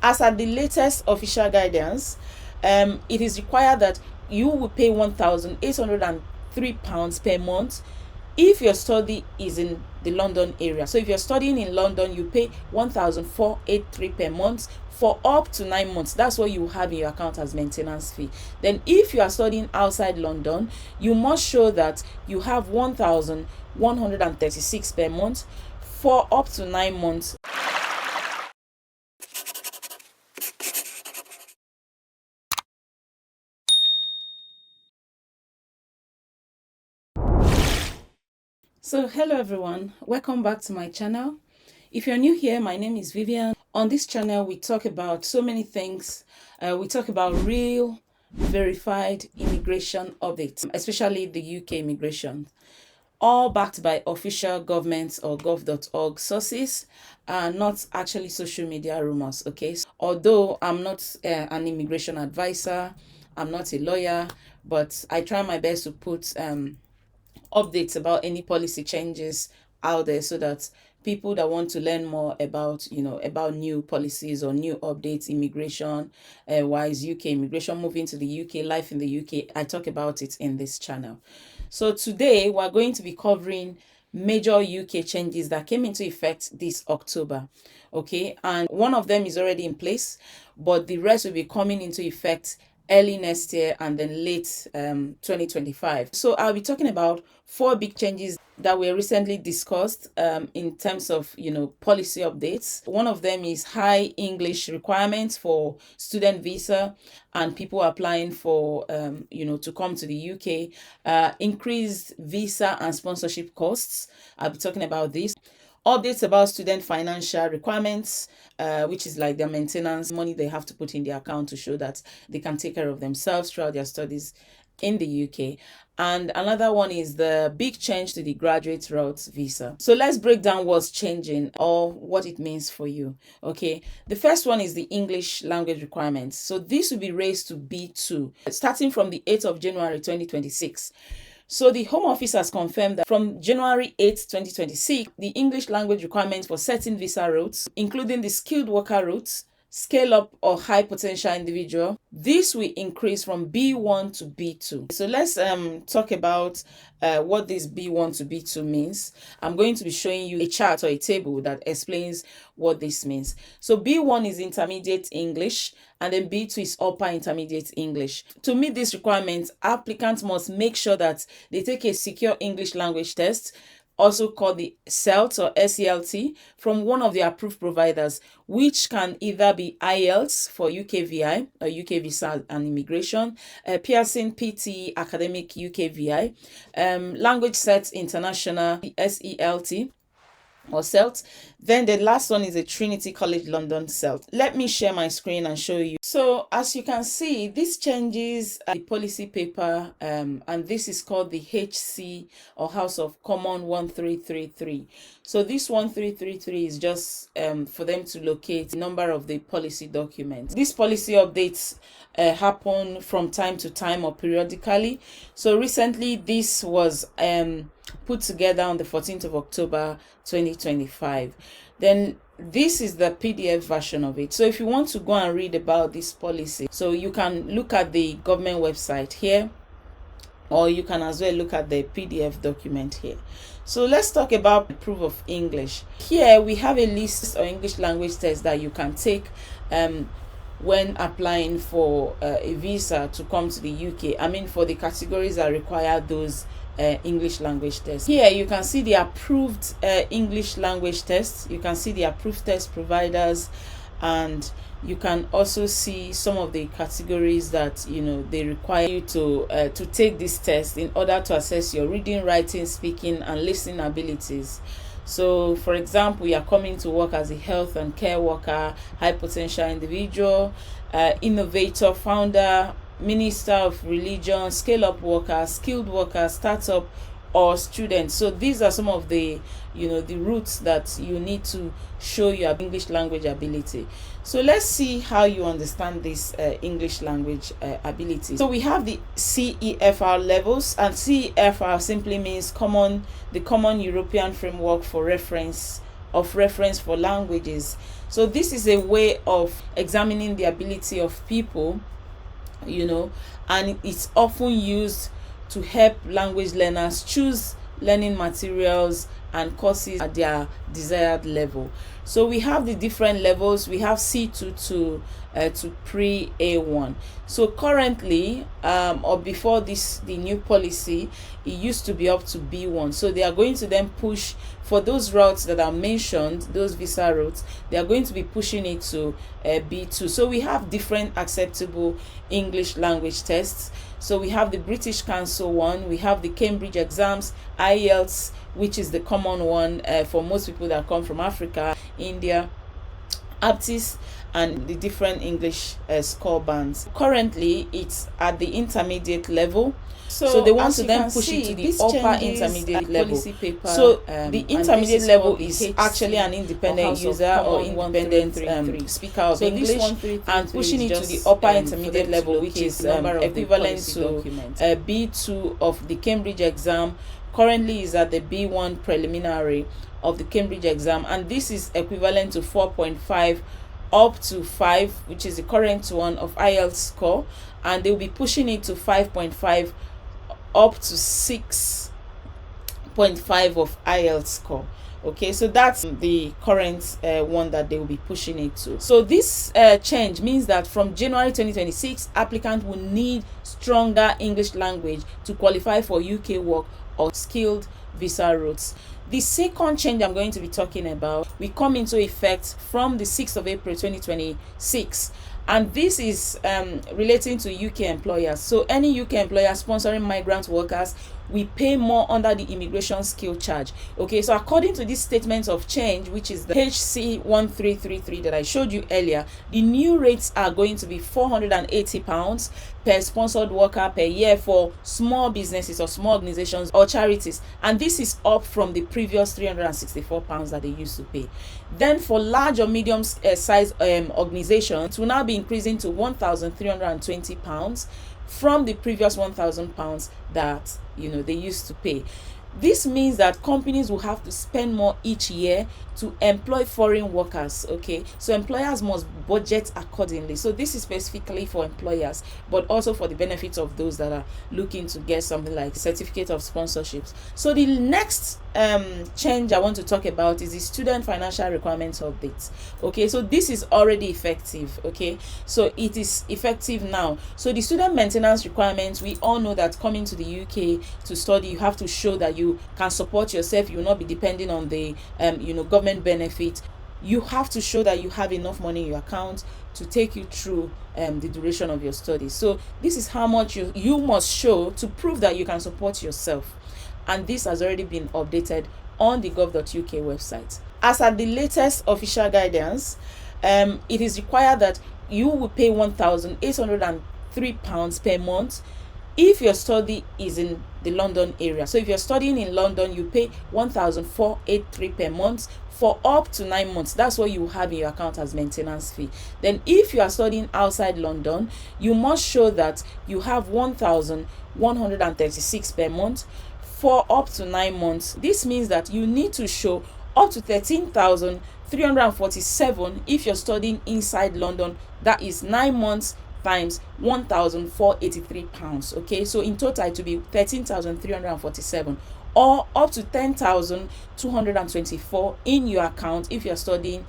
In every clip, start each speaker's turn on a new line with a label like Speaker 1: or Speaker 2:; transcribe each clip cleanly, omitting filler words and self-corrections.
Speaker 1: As at the latest official guidance, it is required that you will pay £1,803 per month if your study is in the London area. So if you're studying in London, you pay 1,483 per month for up to 9 months. That's what you have in your account as maintenance fee. Then if you are studying outside London, you must show that you have 1,136 per month for up to 9 months. So hello everyone, welcome back to my channel. If you're new here, my name is Vivian. On this channel we talk about so many things. We talk about real verified immigration updates, especially the UK immigration, all backed by official government or gov.org sources, not actually social media rumors. Okay, although I'm not an immigration advisor, I'm not a lawyer, but I try my best to put updates about any policy changes out there so that people that want to learn more about about new policies or new updates, immigration wise, UK immigration, moving to the UK, life in the UK, I talk about it in this channel. So today we're going to be covering major UK changes that came into effect this October. Okay, and one of them is already in place, but the rest will be coming into effect early next year and then late 2025. So I'll be talking about 4 big changes that were recently discussed in terms of policy updates. One of them is high English requirements for student visa and people applying for to come to the UK, increased visa and sponsorship costs. I'll be talking about this. Updates about student financial requirements, which is like their maintenance money they have to put in their account to show that they can take care of themselves throughout their studies in the UK. And another one is the big change to the graduate route visa. So let's break down what's changing or what it means for you. Okay, the first one is the English language requirements. So this will be raised to B2 starting from the 8th of January 2026. So the Home Office has confirmed that from January 8, 2026, the English language requirements for certain visa routes, including the skilled worker routes, scale up or high potential individual, this will increase from B1 to B2. So let's talk about what this B1 to B2 means. I'm going to be showing you a chart or a table that explains what this means. So B1 is intermediate English, and then B2 is upper intermediate English. To meet these requirements, applicants must make sure that they take a secure English language test, also called the CELT or SELT, from one of the approved providers, which can either be IELTS for UKVI or UK Visa and Immigration, Pearson PTE Academic UKVI, Language Set International SELT or CELT. Then the last one is a Trinity College London CELT. Let me share my screen and show you. So as you can see, this changes the policy paper, and this is called the HC or House of Common 1333. So this 1333 is just for them to locate the number of the policy documents. These policy updates happen from time to time or periodically. So recently this was put together on the 14th of October 2025. Then this is the PDF version of it. So if you want to go and read about this policy, so you can look at the government website here, or you can as well look at the PDF document here. So let's talk about proof of English. Here we have a list of English language tests that you can take when applying for a visa to come to the UK. I mean, for the categories that require those English language tests. Here you can see the approved English language tests. You can see the approved test providers, and you can also see some of the categories that they require you to take this test in order to assess your reading, writing, speaking, and listening abilities. So for example, you are coming to work as a health and care worker, high potential individual, innovator, founder, minister of religion, scale up worker, skilled worker, startup, or student. So these are some of the the routes that you need to show your English language ability. So let's see how you understand this English language ability. So we have the CEFR levels, and CEFR simply means the common European framework for reference for languages. So this is a way of examining the ability of people, and it's often used to help language learners choose learning materials and courses at their desired level. So we have the different levels. We have C2 to pre A1. So currently, or before the new policy, it used to be up to B1. So they are going to then push for those routes that are mentioned, those visa routes. They are going to be pushing it to B2. So we have different acceptable English language tests. So we have the British Council one, we have the Cambridge exams, IELTS, which is the common one for most people that come from Africa, India, APTIS, and the different English score bands. Currently, it's at the intermediate level. So they want to then push it to the upper intermediate level. So the intermediate level is actually an independent user or independent speaker of English, and pushing it to the upper intermediate level, which is equivalent to B2 of the Cambridge exam. Currently is at the B1 preliminary of the Cambridge exam, and this is equivalent to 4.5 up to 5, which is the current one of IELTS score, and they'll be pushing it to 5.5 up to 6.5 of IELTS score. Okay, so that's the current one that they will be pushing it to. So this change means that from January 2026, applicants will need stronger English language to qualify for UK work or skilled visa routes. The second change I'm going to be talking about will come into effect from the 6th of April 2026. And this is relating to UK employers. So any UK employer sponsoring migrant workers, we pay more under the immigration skill charge. Okay, so according to this statement of change, which is the HC 1333 that I showed you earlier, the new rates are going to be £480 per sponsored worker per year for small businesses or small organizations or charities, and this is up from the previous £364 that they used to pay. Then for large or medium size organizations, it will now be increasing to £1,320 from the previous £1,000 that they used to pay. This means that companies will have to spend more each year to employ foreign workers. Okay, so employers must budget accordingly. So this is specifically for employers, but also for the benefits of those that are looking to get something like certificate of sponsorships. So the next change I want to talk about is the student financial requirements update. Okay, so this is already effective. Okay, so it is effective now. So the student maintenance requirements, we all know that coming to the UK to study, you have to show that you can support yourself. You will not be depending on the government benefit. You have to show that you have enough money in your account to take you through the duration of your studies. So this is how much you must show to prove that you can support yourself, and this has already been updated on the gov.uk website. As at the latest official guidance, it is required that you will pay £1,803 per month if your study is in the London area. So if you're studying in London, you pay £1,483 per month for up to 9 months. That's what you have in your account as maintenance fee. Then if you are studying outside London, you must show that you have £1,136 per month for up to 9 months. This means that you need to show up to £13,347 if you're studying inside London. That is 9 months times £1,483. Okay, so in total it will be 13,347, or up to 10,224 in your account if you're studying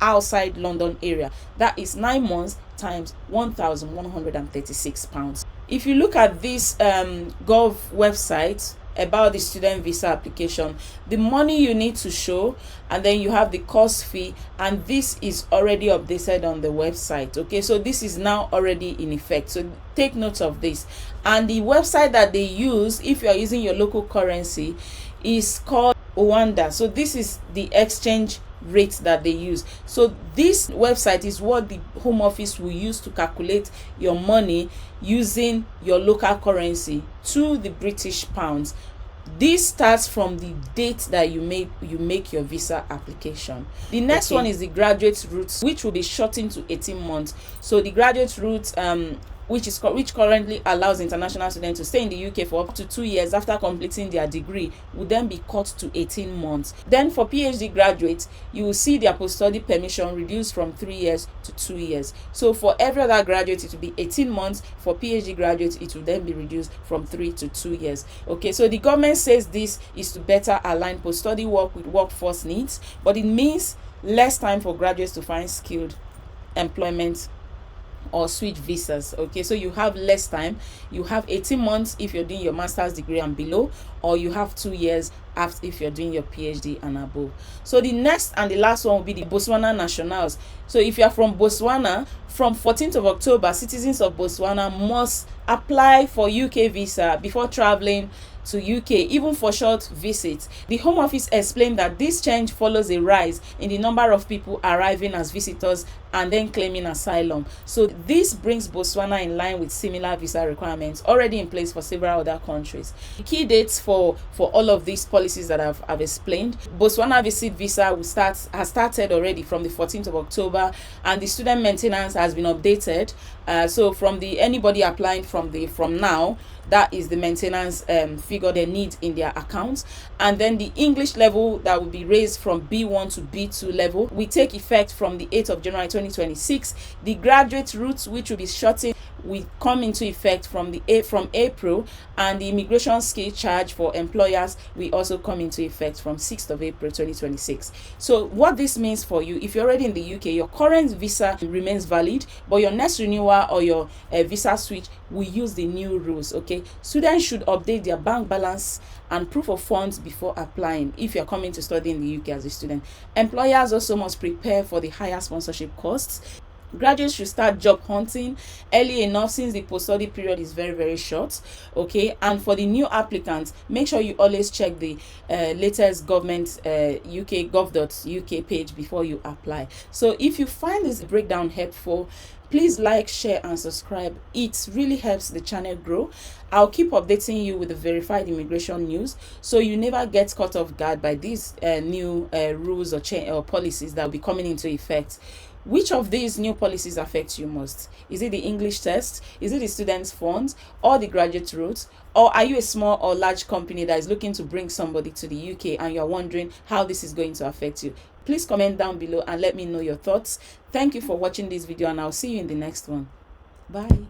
Speaker 1: outside London area. That is 9 months times £1,136. If you look at this gov website about the student visa application, the money you need to show, and then you have the course fee, and this is already updated on the website. Okay, so this is now already in effect, so take note of this. And the website that they use, if you are using your local currency, is called Owanda. So this is the exchange rate that they use. So this website is what the Home Office will use to calculate your money using your local currency to the British pounds. This starts from the date that you make your visa application. The next one is the graduate route, which will be shortened to 18 months. So the graduate route which currently allows international students to stay in the UK for up to 2 years after completing their degree, would then be cut to 18 months. Then for PhD graduates, you will see their post-study permission reduced from 3 years to 2 years. So for every other graduate, it will be 18 months. For PhD graduates, it will then be reduced from 3 to 2 years. Okay, so the government says this is to better align post-study work with workforce needs, but it means less time for graduates to find skilled employment or switch visas. Okay, so you have less time. You have 18 months if you're doing your master's degree and below, or you have 2 years after if you're doing your PhD and above. So the next and the last one will be the Botswana nationals. So if you are from Botswana, from 14th of October, citizens of Botswana must apply for UK visa before traveling to UK, even for short visits. The Home Office explained that this change follows a rise in the number of people arriving as visitors and then claiming asylum. So this brings Botswana in line with similar visa requirements already in place for several other countries. The key dates for all of these policies that I've explained: Botswana visit visa has started already from the 14th of October, and the student maintenance has been updated. So from anybody applying from now, that is the maintenance figure they need in their accounts. And then the English level that will be raised from B1 to B2 level will take effect from the 8th of January 2026. The graduate route, which will be shortened, will come into effect from April, and the immigration skill charge for employers will also come into effect from 6th of April 2026. So what this means for you: if you're already in the UK, your current visa remains valid, but your next renewal or your visa switch will use the new rules. Okay, students should update their bank balance and proof of funds before applying if you're coming to study in the UK as a student. Employers also must prepare for the higher sponsorship costs. Graduates should start job hunting early enough, since the post-study period is very, very short. Okay, and for the new applicants, make sure you always check the latest government UK gov.uk page before you apply. So if you find this breakdown helpful, please like, share and subscribe. It really helps the channel grow. I'll keep updating you with the verified immigration news, so you never get caught off guard by these new rules or policies that will be coming into effect. Which of these new policies affects you most? Is it the English test? Is it the students' funds, or the graduate route? Or are you a small or large company that is looking to bring somebody to the UK and you're wondering how this is going to affect you? Please comment down below and let me know your thoughts. Thank you for watching this video, and I'll see you in the next one. Bye.